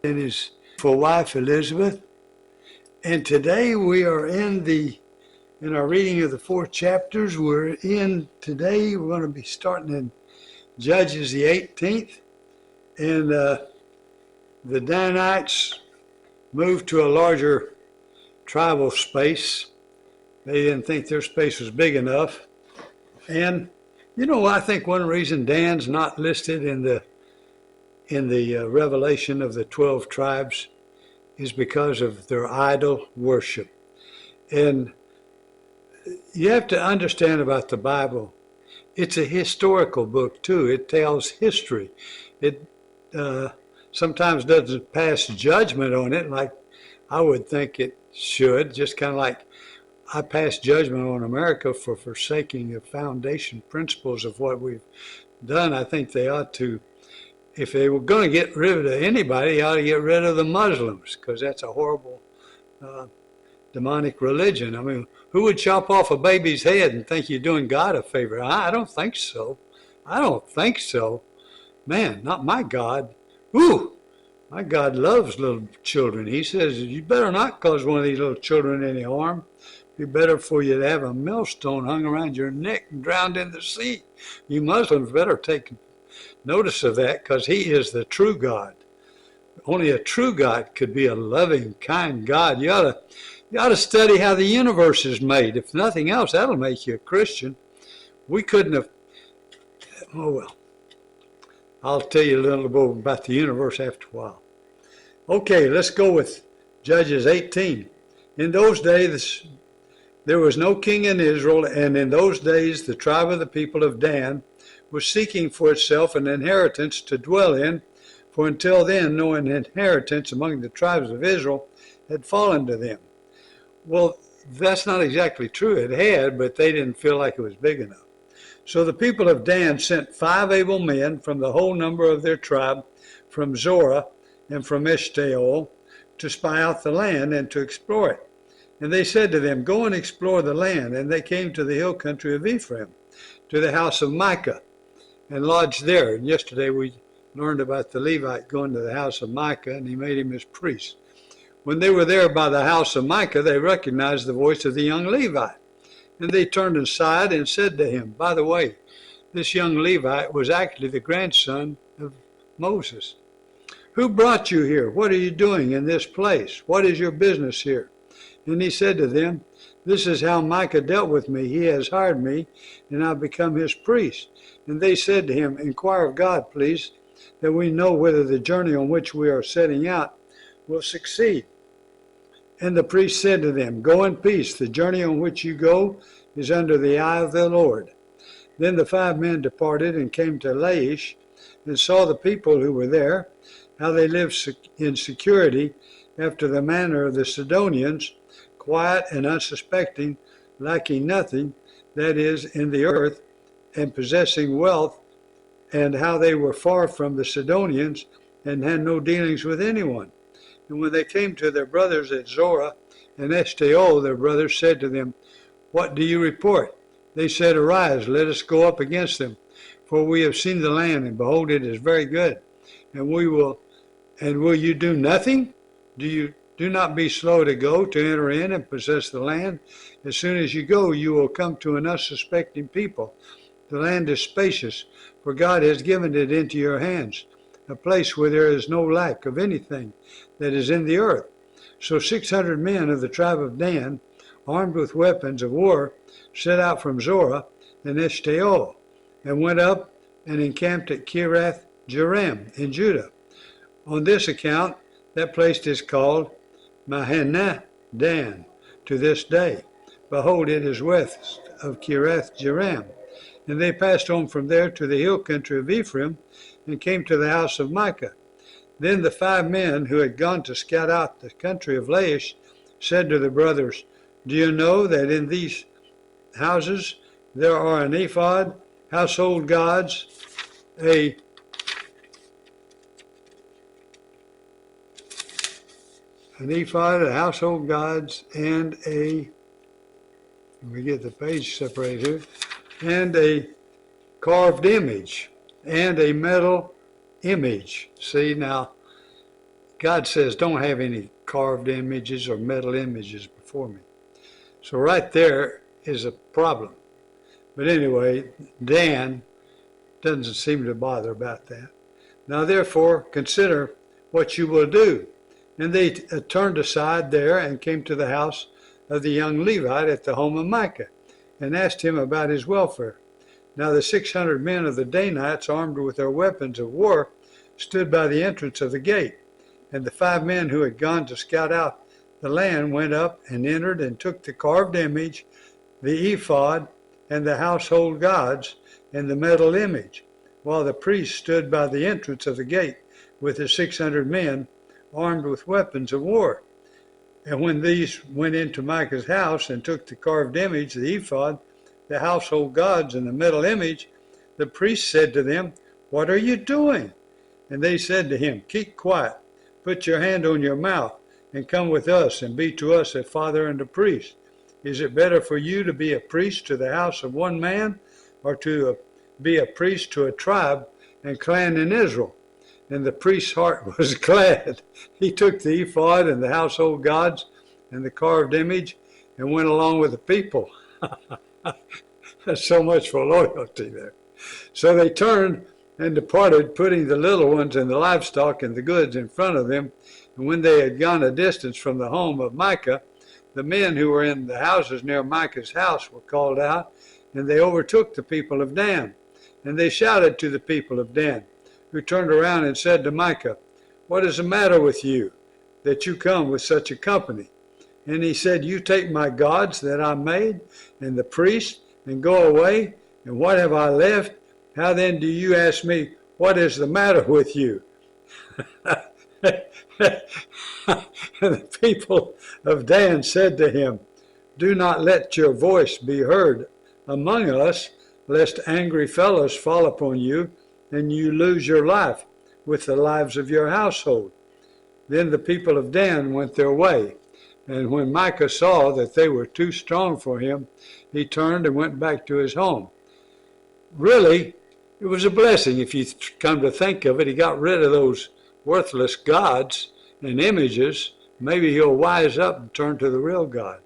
and his for wife Elizabeth. And today we are in our reading of the 4 chapters. We're going to be starting in Judges the 18th. And the Danites moved to a larger tribal space. They didn't think their space was big enough. And I think one reason Dan's not listed in the revelation of the 12 tribes is because of their idol worship. And you have to understand about the Bible. It's a historical book too. It tells history. It sometimes doesn't pass judgment on it like I would think it should, just kind of like I pass judgment on America for forsaking the foundation principles of what we've done. I think they ought to, if they were going to get rid of anybody, they ought to get rid of the Muslims, because that's a horrible demonic religion. I mean, who would chop off a baby's head and think you're doing God a favor? I don't think so. I don't think so. Man, not my God. Ooh, my God loves little children. He says, you better not cause one of these little children any harm. It'd be better for you to have a millstone hung around your neck and drowned in the sea. You Muslims better take notice of that, because he is the true God. Only a true God could be a loving, kind God. You ought to study how the universe is made. If nothing else, that'll make you a Christian. We couldn't have, oh well. I'll tell you a little bit about the universe after a while. Okay, let's go with Judges 18. In those days, there was no king in Israel, and in those days the tribe of the people of Dan was seeking for itself an inheritance to dwell in, for until then no inheritance among the tribes of Israel had fallen to them. Well, that's not exactly true. It had, but they didn't feel like it was big enough. So the people of Dan sent 5 able men from the whole number of their tribe, from Zorah and from Eshtaol, to spy out the land and to explore it. And they said to them, go and explore the land. And they came to the hill country of Ephraim, to the house of Micah, and lodged there. And yesterday we learned about the Levite going to the house of Micah, and he made him his priest. When they were there by the house of Micah, they recognized the voice of the young Levite. And they turned aside and said to him, by the way, this young Levite was actually the grandson of Moses. Who brought you here? What are you doing in this place? What is your business here? And he said to them, this is how Micah dealt with me. He has hired me, and I've become his priest. And they said to him, inquire of God, please, that we know whether the journey on which we are setting out will succeed. And the priest said to them, go in peace. The journey on which you go is under the eye of the Lord. Then the 5 men departed and came to Laish, and saw the people who were there, how they lived in security after the manner of the Sidonians, quiet and unsuspecting, lacking nothing, that is, in the earth, and possessing wealth, and how they were far from the Sidonians, and had no dealings with anyone. And when they came to their brothers at Zorah and Eshtaol, their brothers said to them, what do you report? They said, arise, let us go up against them, for we have seen the land, and behold, it is very good. And will you do nothing? Do not be slow to go, to enter in and possess the land. As soon as you go, you will come to an unsuspecting people. The land is spacious, for God has given it into your hands, a place where there is no lack of anything that is in the earth. So 600 men of the tribe of Dan, armed with weapons of war, set out from Zorah and Eshtaol, and went up and encamped at Kiriath Jearim in Judah. On this account, that place is called Mahaneh Dan to this day. Behold, it is west of Kiriath Jearim. And they passed on from there to the hill country of Ephraim, and came to the house of Micah. Then the 5 men who had gone to scout out the country of Laish said to the brothers, do you know that in these houses there are an ephod, household gods, an ephod, a household gods, and let me get the page separated here, and a carved image, and a metal image. See, now, God says, don't have any carved images or metal images before me. So right there is a problem. But anyway, Dan doesn't seem to bother about that. Now therefore, consider what you will do. And they turned aside there and came to the house of the young Levite at the home of Micah, and asked him about his welfare. Now the 600 men of the Danites, armed with their weapons of war, stood by the entrance of the gate. And the 5 men who had gone to scout out the land went up and entered and took the carved image, the ephod, and the household gods, and the metal image, while the priest stood by the entrance of the gate with the 600 men armed with weapons of war. And when these went into Micah's house and took the carved image, the ephod, the household gods, and the metal image, the priest said to them, "What are you doing?" And they said to him, "Keep quiet, put your hand on your mouth, and come with us, and be to us a father and a priest. Is it better for you to be a priest to the house of one man, or to be a priest to a tribe and clan in Israel?" And the priest's heart was glad. He took the ephod and the household gods and the carved image and went along with the people. That's so much for loyalty there. So they turned and departed, putting the little ones and the livestock and the goods in front of them. And when they had gone a distance from the home of Micah, the men who were in the houses near Micah's house were called out, and they overtook the people of Dan. And they shouted to the people of Dan, who turned around and said to Micah, "What is the matter with you, that you come with such a company?" And he said, "You take my gods that I made, and the priests, and go away, and what have I left? How then do you ask me, what is the matter with you?" The people of Dan said to him, "Do not let your voice be heard among us, lest angry fellows fall upon you, and you lose your life with the lives of your household." Then the people of Dan went their way. And when Micah saw that they were too strong for him, he turned and went back to his home. Really, it was a blessing if you come to think of it. He got rid of those worthless gods and images. Maybe he'll wise up and turn to the real God.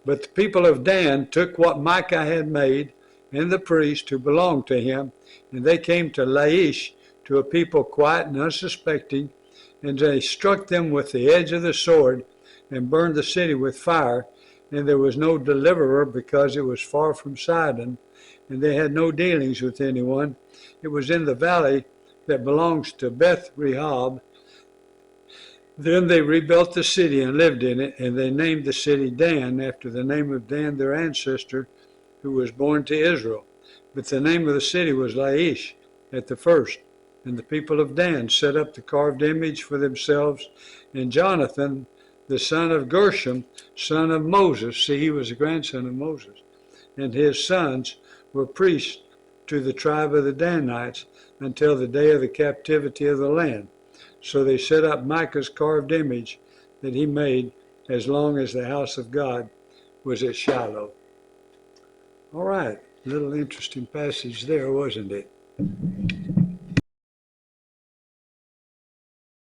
But the people of Dan took what Micah had made and the priest who belonged to him, and they came to Laish, to a people quiet and unsuspecting, and they struck them with the edge of the sword and burned the city with fire. And there was no deliverer, because it was far from Sidon, and they had no dealings with anyone. It was in the valley that belongs to Beth Rehob. Then they rebuilt the city and lived in it, and they named the city Dan, after the name of Dan, their ancestor, who was born to Israel. But the name of the city was Laish at the first. And the people of Dan set up the carved image for themselves, and Jonathan, the son of Gershom, son of Moses, see, he was a grandson of Moses, and his sons were priests to the tribe of the Danites until the day of the captivity of the land. So they set up Micah's carved image that he made as long as the house of God was at Shiloh. All right, little interesting passage there, wasn't it?